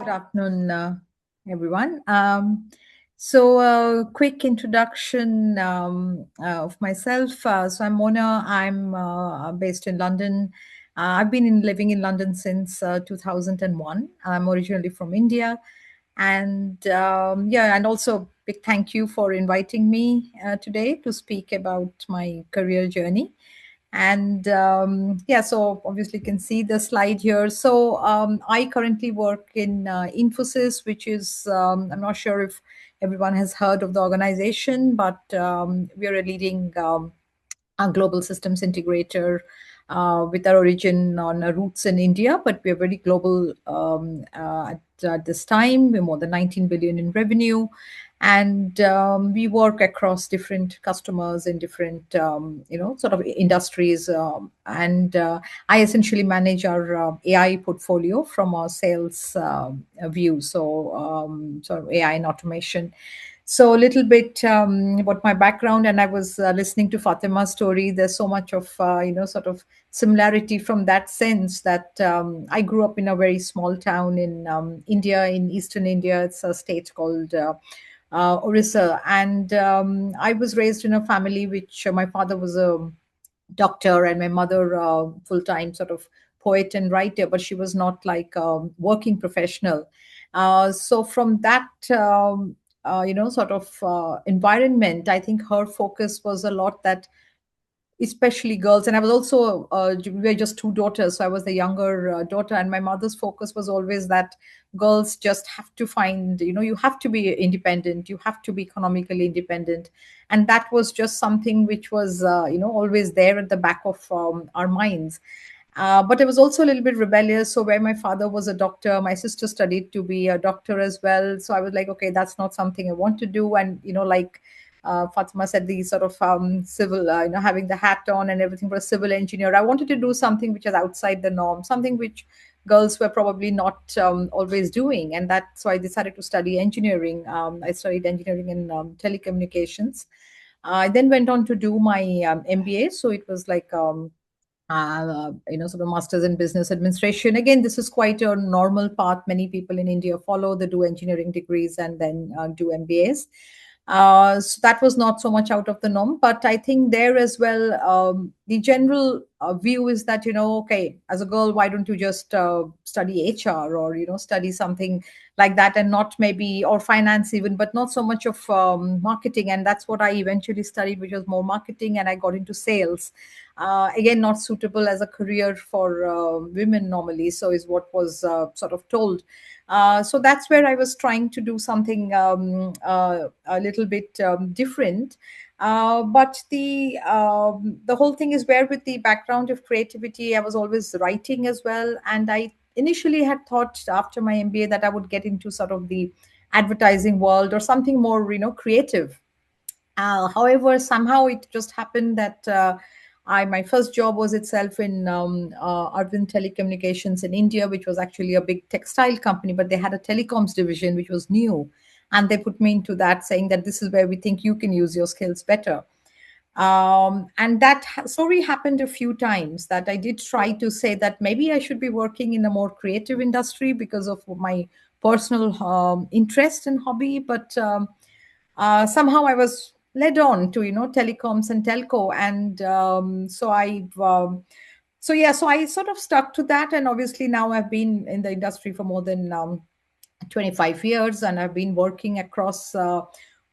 Good afternoon, everyone. Quick introduction of myself. I'm Mona. I'm based in London. I've been living in London since 2001. I'm originally from India. And also big thank you for inviting me today to speak about my career journey. So obviously you can see the slide here. I currently work in Infosys, which is, I'm not sure if everyone has heard of the organization, but we are a leading a global systems integrator with our origin on our roots in India, but we're very global at this time. We're more than 19 billion in revenue, and we work across different customers in different, sort of industries. I essentially manage our AI portfolio from our sales view. So AI and automation. So a little bit about my background, and I was listening to Fatima's story. There's so much of sort of similarity from that sense that I grew up in a very small town in India, in eastern India. It's a state called Orissa, and I was raised in a family which my father was a doctor and my mother full time sort of poet and writer, but she was not like a working professional. So from that sort of environment, I think her focus was a lot that especially girls. And I was also we were just two daughters, so I was the younger daughter, and my mother's focus was always that girls just have to find, you have to be independent, you have to be economically independent. And that was just something which was always there at the back of our minds. But I was also a little bit rebellious. So where my father was a doctor, my sister studied to be a doctor as well. So I was like, okay, that's not something I want to do. And like Fatima said, the sort of civil, having the hat on and everything for a civil engineer. I wanted to do something which is outside the norm, something which girls were probably not always doing. And that's why I decided to study engineering. I studied engineering in telecommunications. I then went on to do my MBA. So it was like, sort of masters in business administration. Again, this is quite a normal path many people in India follow. They do engineering degrees and then do MBAs. So that was not so much out of the norm, but I think there as well, the general view is that, okay, as a girl, why don't you just study HR or, study something like that, and not maybe, or finance even, but not so much of marketing. And that's what I eventually studied, which was more marketing, and I got into sales. Again, not suitable as a career for women normally, so is what was sort of told. So that's where I was trying to do something a little bit different. But the whole thing is where, with the background of creativity, I was always writing as well, and I initially had thought after my MBA that I would get into sort of the advertising world or something more, creative. However, somehow it just happened that my first job was itself in Arvind Telecommunications in India, which was actually a big textile company, but they had a telecoms division which was new, and they put me into that, saying that this is where we think you can use your skills better. And that story happened a few times, that I did try to say that maybe I should be working in a more creative industry because of my personal interest and hobby, but somehow I was led on to telecoms and telco, and so I sort of stuck to that. And obviously now I've been in the industry for more than 25 years, and I've been working across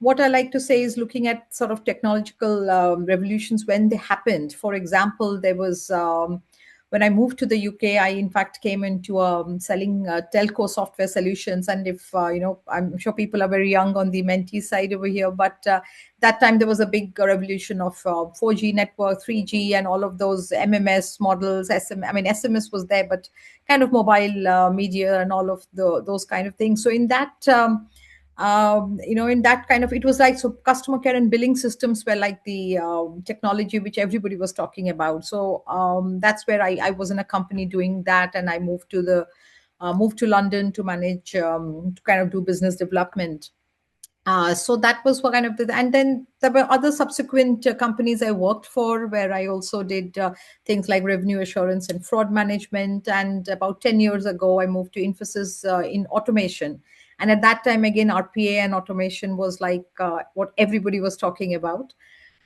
what I like to say is looking at sort of technological revolutions when they happened. For example, there was when I moved to the UK, I in fact came into selling telco software solutions. And if I'm sure people are very young on the mentee side over here, but that time there was a big revolution of 4G network, 3G, and all of those MMS models. SMS was there, but kind of mobile media and all of those kind of things. So in that in that kind of, it was like, so customer care and billing systems were like the technology which everybody was talking about. So that's where I was in a company doing that, and I moved to London to manage to kind of do business development. So that was what kind of the, and then there were other subsequent companies I worked for where I also did things like revenue assurance and fraud management. And about 10 years ago, I moved to Infosys in automation. And at that time, again, RPA and automation was like what everybody was talking about.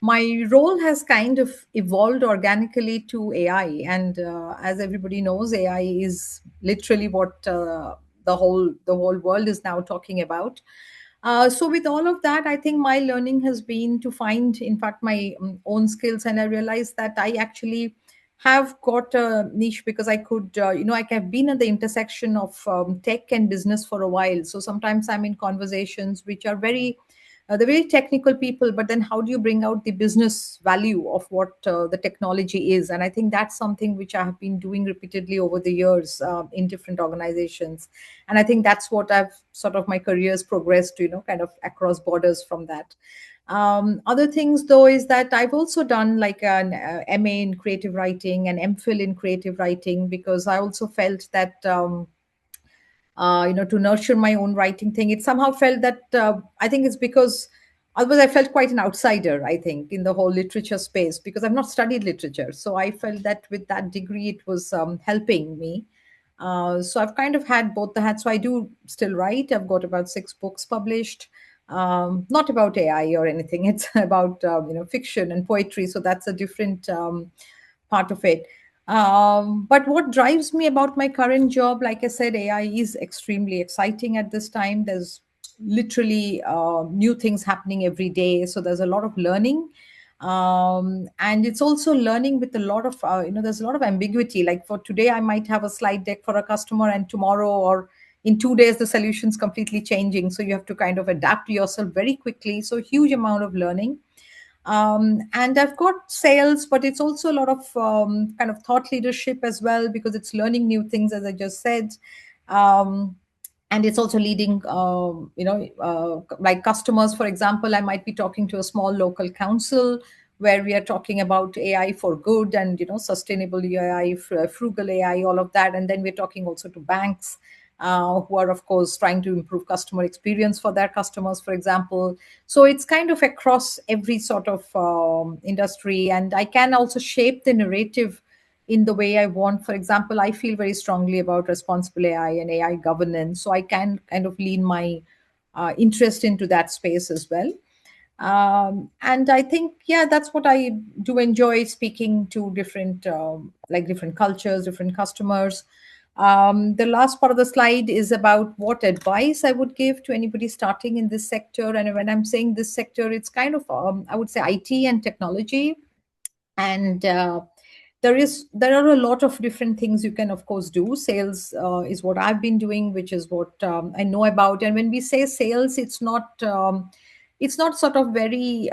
My role has kind of evolved organically to AI. And as everybody knows, AI is literally what the whole world is now talking about. So with all of that, I think my learning has been to find, in fact, my own skills, and I realized that I actually have got a niche because I could, I have been at the intersection of tech and business for a while. So sometimes I'm in conversations which are they're very technical people, but then how do you bring out the business value of what the technology is? And I think that's something which I have been doing repeatedly over the years in different organizations. And I think that's what I've sort of my career's progressed to, kind of across borders from that. Other things though is that I've also done like an MA in creative writing and MPhil in creative writing, because I also felt that to nurture my own writing thing. It somehow felt that I think it's because otherwise I felt quite an outsider, I think, in the whole literature space because I've not studied literature. So I felt that with that degree, it was helping me. So I've kind of had both the hats. So I do still write. I've got about 6 books published. Not about AI or anything. It's about fiction and poetry. So that's a different part of it. But what drives me about my current job, like I said, AI is extremely exciting at this time. There's literally new things happening every day. So there's a lot of learning. And it's also learning with a lot of, there's a lot of ambiguity. Like for today, I might have a slide deck for a customer, and tomorrow or in 2 days, the solution's completely changing. So you have to kind of adapt yourself very quickly. So huge amount of learning. And I've got sales, but it's also a lot of kind of thought leadership as well, because it's learning new things, as I just said. Um, and it's also leading, like customers, for example. I might be talking to a small local council where we are talking about AI for good and, sustainable AI, frugal AI, all of that. And then we're talking also to banks who are, of course, trying to improve customer experience for their customers, for example. So it's kind of across every sort of industry. And I can also shape the narrative in the way I want. For example, I feel very strongly about responsible AI and AI governance. So I can kind of lean my interest into that space as well. And I think, yeah, that's what I do enjoy, speaking to different, like different cultures, different customers. The last part of the slide is about what advice I would give to anybody starting in this sector. And when I'm saying this sector, it's kind of, I would say, IT and technology. And there are a lot of different things you can of course do. Sales is what I've been doing, which is what I know about. And when we say sales, it's not sort of very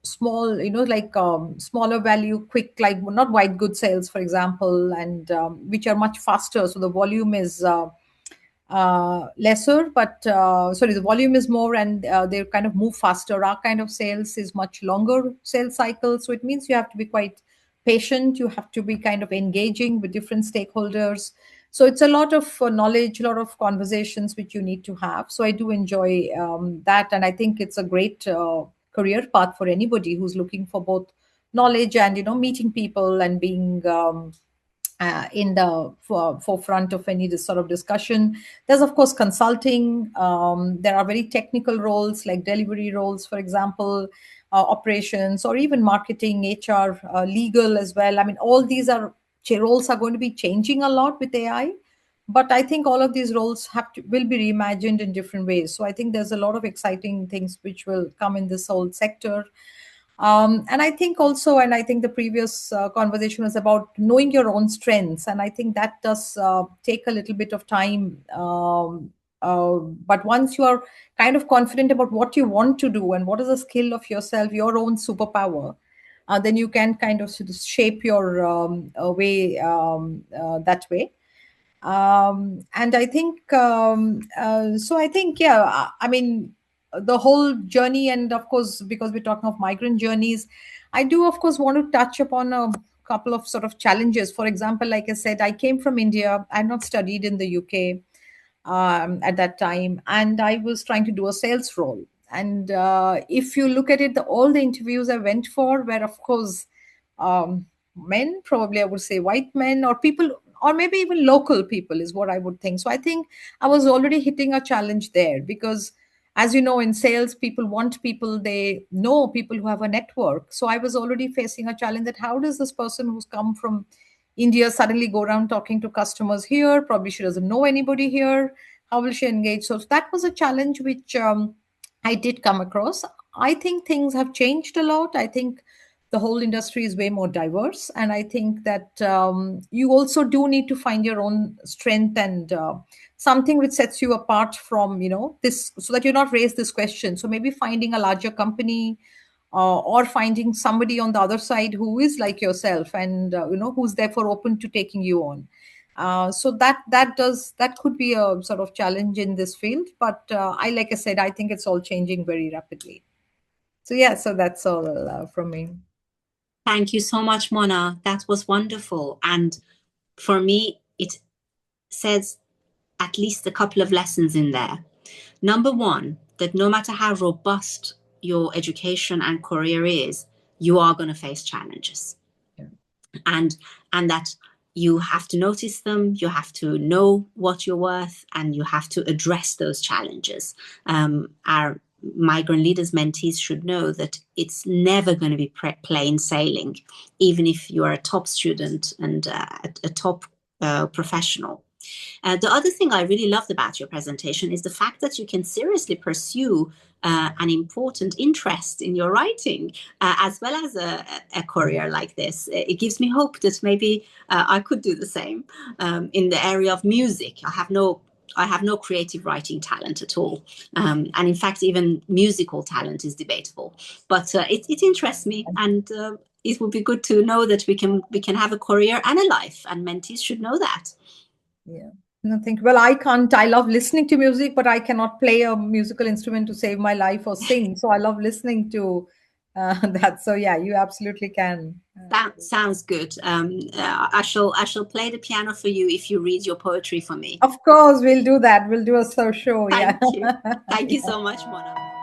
small, like smaller value, quick, like not white good sales, for example, and which are much faster. So the volume is lesser, but sorry, the volume is more, and they kind of move faster. Our kind of sales is much longer sales cycle. So it means you have to be quite patient. You have to be kind of engaging with different stakeholders. So it's a lot of knowledge, a lot of conversations which you need to have. So I do enjoy that. And I think it's a great career path for anybody who's looking for both knowledge and, meeting people and being in the forefront of any this sort of discussion. There's of course consulting. There are very technical roles like delivery roles, for example, operations, or even marketing, HR, legal as well. I mean, all these roles are going to be changing a lot with AI. But I think all of these roles will be reimagined in different ways. So I think there's a lot of exciting things which will come in this whole sector. And I think also, and I think the previous conversation was about knowing your own strengths. And I think that does take a little bit of time. But once you are kind of confident about what you want to do and what is a skill of yourself, your own superpower, then you can kind of sort of shape your way that way. And I think so I think, yeah, I mean, the whole journey. And of course, because we're talking of migrant journeys, I do of course want to touch upon a couple of sort of challenges. For example, like I said, I came from India. I had not studied in the UK at that time, and I was trying to do a sales role. And if you look at it, all the interviews I went for were, of course, men, probably I would say white men, or people, or maybe even local people is what I would think. So I think I was already hitting a challenge there, because as you know, in sales, people want people, they know people who have a network. So I was already facing a challenge, that how does this person who's come from India suddenly go around talking to customers here? Probably she doesn't know anybody here. How will she engage? So that was a challenge which I did come across. I think things have changed a lot. I think the whole industry is way more diverse, and I think that you also do need to find your own strength, and something which sets you apart from, this, so that you're not raised this question. So maybe finding a larger company, or finding somebody on the other side who is like yourself, and who's therefore open to taking you on. So that could be a sort of challenge in this field, but like I said, I think it's all changing very rapidly. So yeah, so that's all from me. Thank you so much, Mona. That was wonderful. And for me, it says at least a couple of lessons in there. Number one, that no matter how robust your education and career is, you are going to face challenges. Yeah. And that you have to notice them, you have to know what you're worth, and you have to address those challenges. Our migrant leaders mentees should know that it's never going to be plain sailing, even if you are a top student and a top professional. The other thing I really loved about your presentation is the fact that you can seriously pursue an important interest in your writing, as well as a career like this. It gives me hope that maybe I could do the same in the area of music. I have no creative writing talent at all. And in fact, even musical talent is debatable. But it interests me, and it would be good to know that we can have a career and a life, and mentees should know that. Yeah. Nothing. Well, I can't. I love listening to music, but I cannot play a musical instrument to save my life or sing. So I love listening to that. So yeah, you absolutely can. That sounds good. I shall play the piano for you if you read your poetry for me. Of course, we'll do that. We'll do a show. Yeah. Thank you. Thank you Yeah. so much, Mona.